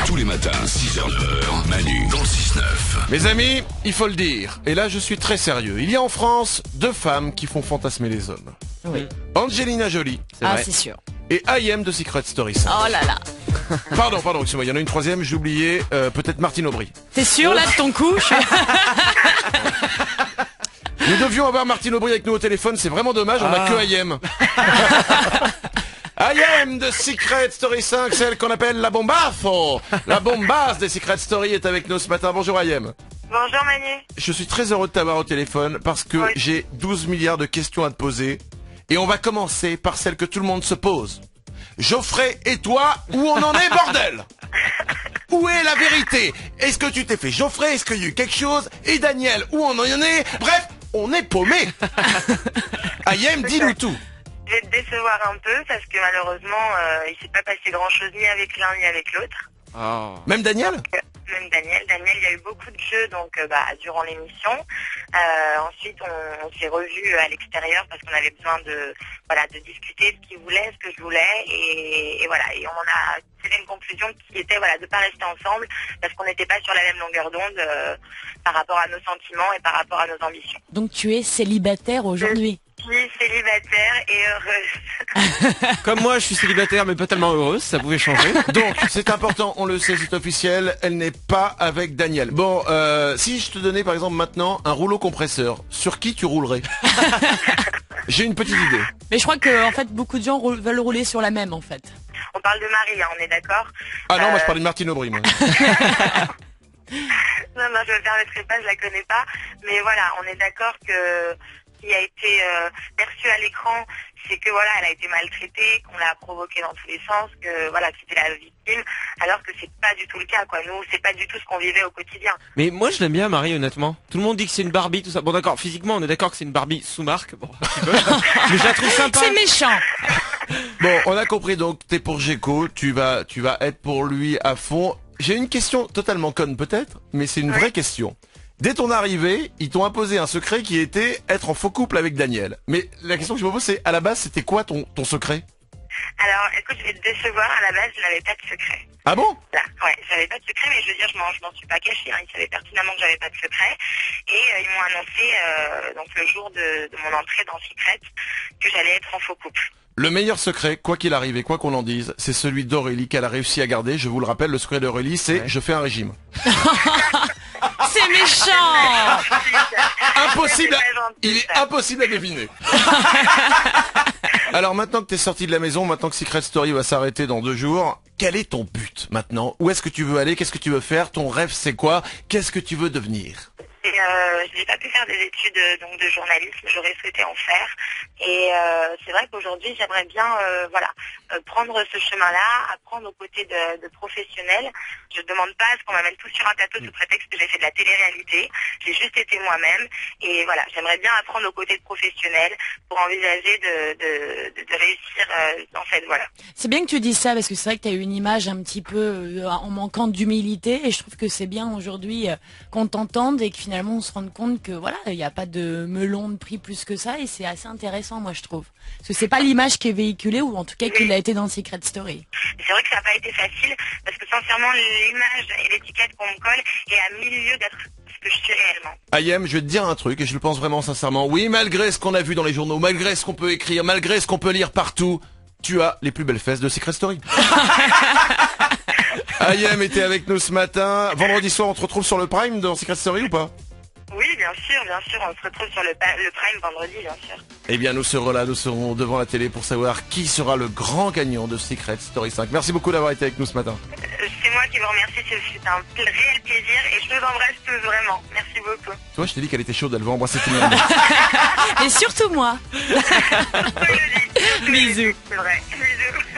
Tous les matins, 6h-9h, Manu dans le 6-9. Mes amis, il faut le dire, et là je suis très sérieux, il y a en France 2 femmes qui font fantasmer les hommes. Oui. Angelina Jolie C'est sûr. et I.M. de Secret Story 5. Oh là là. Pardon, excusez-moi, il y en a une troisième, j'ai oublié, peut-être Martine Aubry. T'es sûr là de ton coup? Nous devions avoir Martine Aubry avec nous au téléphone, c'est vraiment dommage, on a que I.M. I.M. de Secret Story 5, celle qu'on appelle la bombazo. La bombasse des Secret Story est avec nous ce matin. Bonjour I.M. Bonjour Manu. Je suis très heureux de t'avoir au téléphone parce que Oui. j'ai 12 milliards de questions à te poser. Et on va commencer par celle que tout le monde se pose. Geoffrey et toi, où on en est, bordel? Où est la vérité? Est-ce que tu t'es fait Geoffrey? Est-ce qu'il y a eu quelque chose? Et Daniel, où on en est? Bref, on est paumé. I.M. dis-nous tout. Je vais te décevoir un peu parce que malheureusement, il s'est pas passé grand chose ni avec l'un ni avec l'autre. Même Daniel? Même Daniel, il y a eu beaucoup de jeux donc durant l'émission. Ensuite, on s'est revus à l'extérieur parce qu'on avait besoin de discuter de ce qu'il voulait, ce que je voulais et voilà. Et on en a tiré une conclusion qui était de pas rester ensemble parce qu'on n'était pas sur la même longueur d'onde par rapport à nos sentiments et par rapport à nos ambitions. Donc tu es célibataire aujourd'hui. Je suis célibataire et heureuse. Comme moi, je suis célibataire, mais pas tellement heureuse, ça pouvait changer. Donc, c'est important, on le sait, c'est officiel, elle n'est pas avec Daniel. Bon, si je te donnais par exemple maintenant un rouleau compresseur, sur qui tu roulerais? J'ai une petite idée. Mais je crois que en fait beaucoup de gens veulent rouler sur la même en fait. On parle de Marie, hein, on est d'accord? Ah non, moi je parlais de Martine Aubry, moi. Non, je ne me permettrai pas, je la connais pas. Mais voilà, on est d'accord que ce qui a été perçu à l'écran, c'est que elle a été maltraitée, qu'on l'a provoquée dans tous les sens, que c'était la victime, alors que c'est pas du tout le cas, quoi. Nous, c'est pas du tout ce qu'on vivait au quotidien. Mais moi, je l'aime bien, Marie, honnêtement. Tout le monde dit que c'est une Barbie, tout ça. Bon, d'accord, physiquement, on est d'accord que c'est une Barbie sous marque. Bon, un petit peu. Mais je la trouve sympa. C'est méchant. Bon, on a compris donc, t'es pour Géco, tu vas être pour lui à fond. J'ai une question totalement conne peut-être, mais c'est une vraie question. Dès ton arrivée, ils t'ont imposé un secret qui était être en faux couple avec Daniel. Mais la question que je me pose, c'est à la base, c'était quoi ton secret? Alors, écoute, je vais te décevoir, à la base, je n'avais pas de secret. Ah bon? Là, ouais, j'avais pas de secret, mais je veux dire, je m'en suis pas cachée, hein. Ils savaient pertinemment que j'avais pas de secret. Et ils m'ont annoncé, donc le jour de mon entrée dans Secret, que j'allais être en faux couple. Le meilleur secret, quoi qu'il arrive et quoi qu'on en dise, c'est celui d'Aurélie qu'elle a réussi à garder. Je vous le rappelle, le secret d'Aurélie, c'est je fais un régime. C'est méchant. Impossible, C'est pas gentil, il est ça. impossible à deviner. Alors maintenant que t'es sorti de la maison, maintenant que Secret Story va s'arrêter dans 2 jours, quel est ton but maintenant? Où est-ce que tu veux aller? Qu'est-ce que tu veux faire? Ton rêve c'est quoi? Qu'est-ce que tu veux devenir? Et je n'ai pas pu faire des études donc de journalisme, j'aurais souhaité en faire. Et c'est vrai qu'aujourd'hui, j'aimerais bien prendre ce chemin-là, apprendre aux côtés de professionnels. Je ne demande pas à ce qu'on m'amène tout sur un plateau sous prétexte que j'ai fait de la télé-réalité. J'ai juste été moi-même. Et voilà, j'aimerais bien apprendre aux côtés de professionnels pour envisager de réussir dans cette voie-là. C'est bien que tu dises ça parce que c'est vrai que tu as eu une image un petit peu en manquant d'humilité et je trouve que c'est bien aujourd'hui qu'on t'entende et que finalement on se rende compte que il n'y a pas de melon de prix plus que ça et c'est assez intéressant moi je trouve. Parce que c'est pas l'image qui est véhiculée ou en tout cas qui l'a été dans Secret Story. C'est vrai que ça n'a pas été facile parce que sincèrement l'image et l'étiquette qu'on me colle est à 1000 lieues d'être ce que je suis réellement. Ayem, je vais te dire un truc et je le pense vraiment sincèrement. Oui, malgré ce qu'on a vu dans les journaux, malgré ce qu'on peut écrire, malgré ce qu'on peut lire partout, tu as les plus belles fesses de Secret Story. Ayem était avec nous ce matin. Vendredi soir, on te retrouve sur le Prime dans Secret Story ou pas? Oui, bien sûr, on se retrouve sur le Prime vendredi, bien sûr. Eh bien, nous serons là, nous serons devant la télé pour savoir qui sera le grand gagnant de Secret Story 5. Merci beaucoup d'avoir été avec nous ce matin. C'est moi qui vous remercie, c'est un réel plaisir et je vous embrasse tous vraiment. Merci beaucoup. Tu vois, je t'ai dit qu'elle était chaude, elle va embrasser tout le monde. Et surtout moi. Je le dis. Bisous. C'est vrai, bisous.